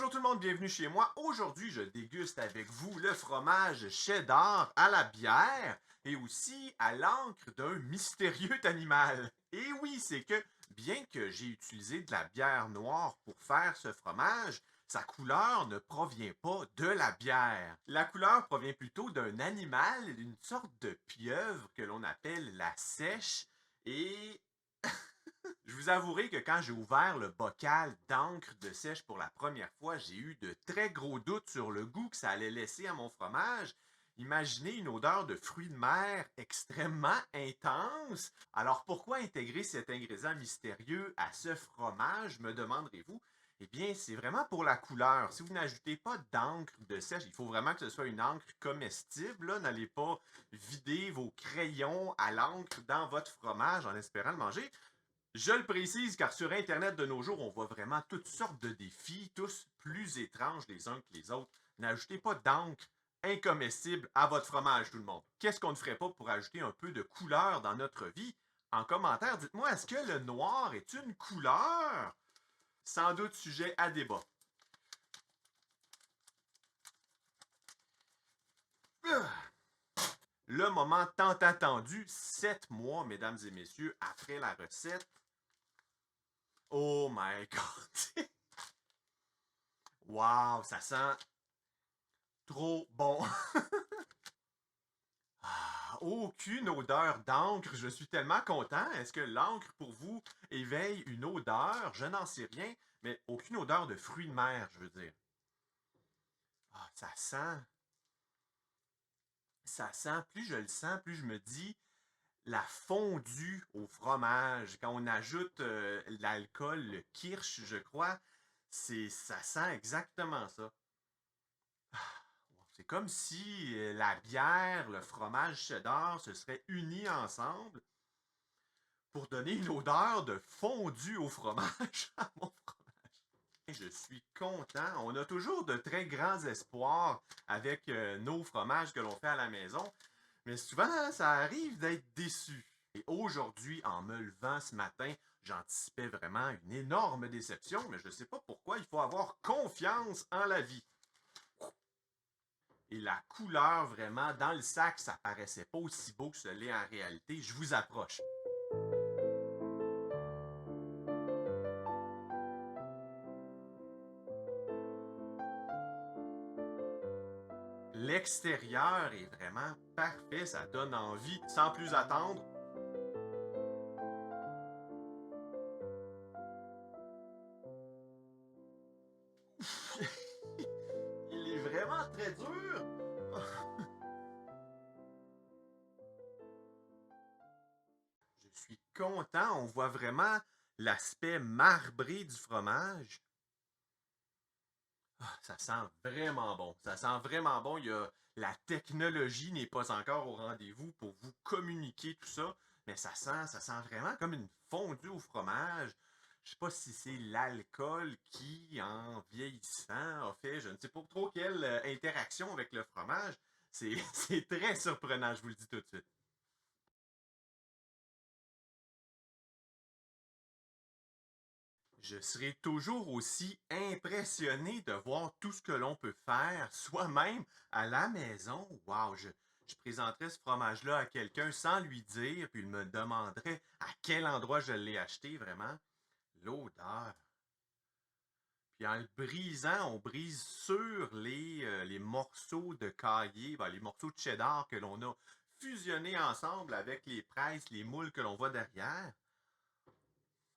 Bonjour tout le monde, bienvenue chez moi. Aujourd'hui, je déguste avec vous le fromage cheddar à la bière et aussi à l'encre d'un mystérieux animal. Et oui, c'est que bien que j'ai utilisé de la bière noire pour faire ce fromage, sa couleur ne provient pas de la bière. La couleur provient plutôt d'un animal, d'une sorte de pieuvre que l'on appelle la seiche et je vous avouerai que quand j'ai ouvert le bocal d'encre de sèche pour la première fois, j'ai eu de très gros doutes sur le goût que ça allait laisser à mon fromage. Imaginez une odeur de fruits de mer extrêmement intense. Alors pourquoi intégrer cet ingrédient mystérieux à ce fromage, me demanderez-vous? Eh bien, c'est vraiment pour la couleur. Si vous n'ajoutez pas d'encre de sèche, il faut vraiment que ce soit une encre comestible. N'allez pas vider vos crayons à l'encre dans votre fromage en espérant le manger. Je le précise car sur Internet de nos jours, on voit vraiment toutes sortes de défis, tous plus étranges les uns que les autres. N'ajoutez pas d'encre incomestible à votre fromage, tout le monde. Qu'est-ce qu'on ne ferait pas pour ajouter un peu de couleur dans notre vie? En commentaire, dites-moi, est-ce que le noir est une couleur? Sans doute sujet à débat. Le moment tant attendu, 7 mois, mesdames et messieurs, après la recette. Oh my God! Wow, ça sent trop bon. Aucune odeur d'encre. Je suis tellement content. Est-ce que l'encre, pour vous, éveille une odeur? Je n'en sais rien, mais aucune odeur de fruits de mer, je veux dire. Ça sent. Ça sent. Plus je le sens, plus je me dis la fondue au fromage. Quand on ajoute l'alcool, le kirsch, je crois, ça sent exactement ça. C'est comme si la bière, le fromage cheddar se seraient unis ensemble pour donner une odeur de fondue au fromage à mon fromage. Je suis content. On a toujours de très grands espoirs avec nos fromages que l'on fait à la maison, mais souvent, ça arrive d'être déçu. Et aujourd'hui, en me levant ce matin, j'anticipais vraiment une énorme déception, mais je ne sais pas pourquoi il faut avoir confiance en la vie. Et la couleur, vraiment, dans le sac, ça paraissait pas aussi beau que ce l'est en réalité. Je vous approche. L'extérieur est vraiment parfait, ça donne envie. Sans plus attendre, il est vraiment très dur. Je suis content, on voit vraiment l'aspect marbré du fromage. Ça sent vraiment bon. Ça sent vraiment bon. La technologie n'est pas encore au rendez-vous pour vous communiquer tout ça, mais ça sent vraiment comme une fondue au fromage. Je sais pas si c'est l'alcool qui, en vieillissant, a fait, je ne sais pas trop quelle interaction avec le fromage. C'est très surprenant, je vous le dis tout de suite. Je serai toujours aussi impressionné de voir tout ce que l'on peut faire soi-même à la maison. Wow, je présenterais ce fromage-là à quelqu'un sans lui dire, puis il me demanderait à quel endroit je l'ai acheté, vraiment. L'odeur. Puis en le brisant, on brise sur les morceaux de caillé, les morceaux de cheddar que l'on a fusionnés ensemble avec les presses, les moules que l'on voit derrière.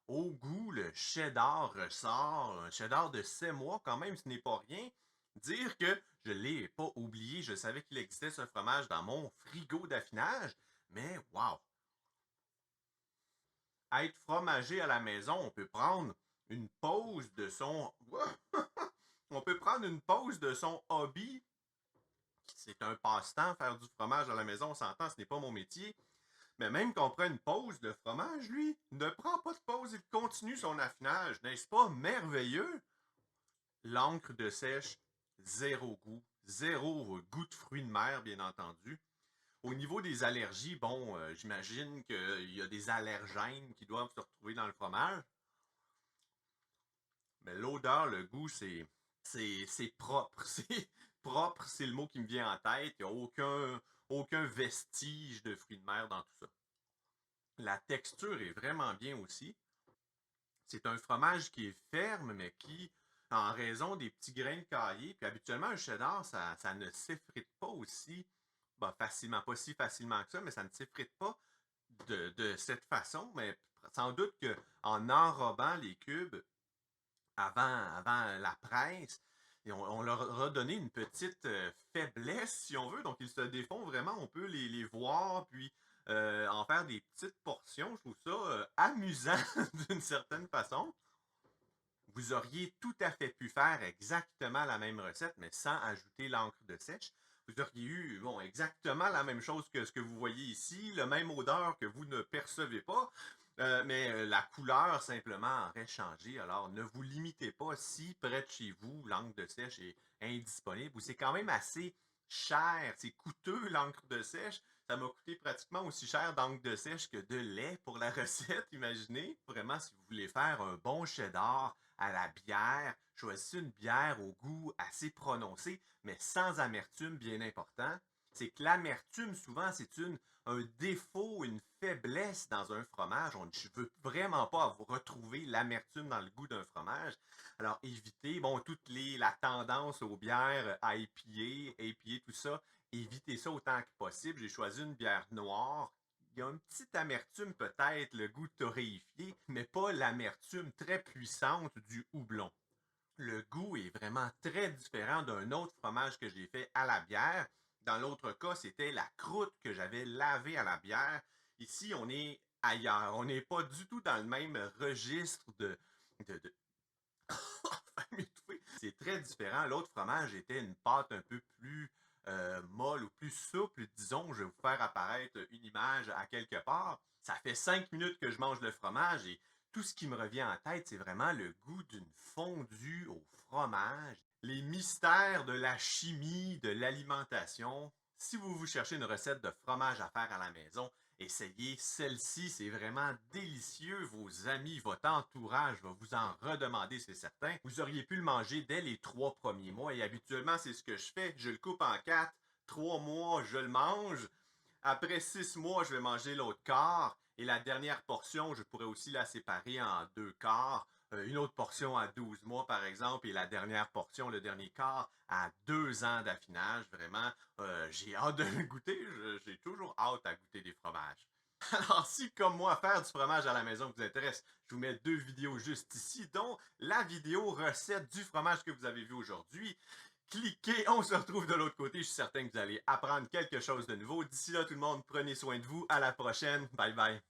Au goût, le cheddar ressort, un cheddar de 7 mois quand même, ce n'est pas rien. Dire que je ne l'ai pas oublié, je savais qu'il existait ce fromage dans mon frigo d'affinage, mais wow! Être fromager à la maison, on peut prendre une pause de son... on peut prendre une pause de son hobby. C'est un passe-temps, faire du fromage à la maison, on s'entend, ce n'est pas mon métier. Mais même qu'on prenne une pause, le fromage, lui, ne prend pas de pause, il continue son affinage. N'est-ce pas merveilleux? L'encre de sèche, zéro goût de fruits de mer, bien entendu. Au niveau des allergies, bon, j'imagine qu'il y a des allergènes qui doivent se retrouver dans le fromage. Mais l'odeur, le goût, c'est C'est propre. C'est propre, c'est le mot qui me vient en tête. Il n'y a aucun vestige de fruits de mer dans tout ça. La texture est vraiment bien aussi. C'est un fromage qui est ferme, mais qui, en raison des petits grains de caillé, puis habituellement, un cheddar, ça ne s'effrite pas aussi facilement, pas si facilement que ça, mais ça ne s'effrite pas de cette façon. Mais sans doute qu'en enrobant les cubes avant la presse, on leur a donné une petite faiblesse, si on veut. Donc, ils se défont vraiment. On peut les voir, puis en faire des petites portions. Je trouve ça amusant d'une certaine façon. Vous auriez tout à fait pu faire exactement la même recette, mais sans ajouter l'encre de sèche. Vous auriez eu exactement la même chose que ce que vous voyez ici, la même odeur que vous ne percevez pas, mais la couleur simplement aurait changé. Alors, ne vous limitez pas si près de chez vous, l'encre de sèche est indisponible. Ou c'est quand même assez cher, c'est coûteux l'encre de sèche. Ça m'a coûté pratiquement aussi cher d'encre de sèche que de lait pour la recette, imaginez. Vraiment, si vous voulez faire un bon cheddar à la bière, choisissez une bière au goût assez prononcé, mais sans amertume, bien important. C'est que l'amertume, souvent, c'est un défaut, une faiblesse dans un fromage. Je ne veux vraiment pas retrouver l'amertume dans le goût d'un fromage. Alors, évitez, la tendance aux bières IPA, tout ça, évitez ça autant que possible. J'ai choisi une bière noire. Il y a une petite amertume peut-être, le goût torréfié, mais pas l'amertume très puissante du houblon. Le goût est vraiment très différent d'un autre fromage que j'ai fait à la bière. Dans l'autre cas, c'était la croûte que j'avais lavée à la bière. Ici, on est ailleurs. On n'est pas du tout dans le même registre de... C'est très différent. L'autre fromage était une pâte un peu plus molle ou plus souple, disons. Je vais vous faire apparaître une image à quelque part. Ça fait 5 minutes que je mange le fromage et tout ce qui me revient en tête, c'est vraiment le goût d'une fondue au fromage. Les mystères de la chimie, de l'alimentation. Si vous cherchez une recette de fromage à faire à la maison, essayez celle-ci, c'est vraiment délicieux. Vos amis, votre entourage va vous en redemander, c'est certain. Vous auriez pu le manger dès les 3 premiers mois et habituellement, c'est ce que je fais. Je le coupe en 4. 3 mois, je le mange. Après 6 mois, je vais manger l'autre quart. Et la dernière portion, je pourrais aussi la séparer en 2 quarts. Une autre portion à 12 mois, par exemple, et la dernière portion, le dernier quart, à 2 ans d'affinage. Vraiment, j'ai hâte de le goûter. J'ai toujours hâte à goûter des fromages. Alors, si, comme moi, faire du fromage à la maison vous intéresse, je vous mets 2 vidéos juste ici, dont la vidéo recette du fromage que vous avez vu aujourd'hui. Cliquez, on se retrouve de l'autre côté. Je suis certain que vous allez apprendre quelque chose de nouveau. D'ici là, tout le monde, prenez soin de vous. À la prochaine. Bye bye.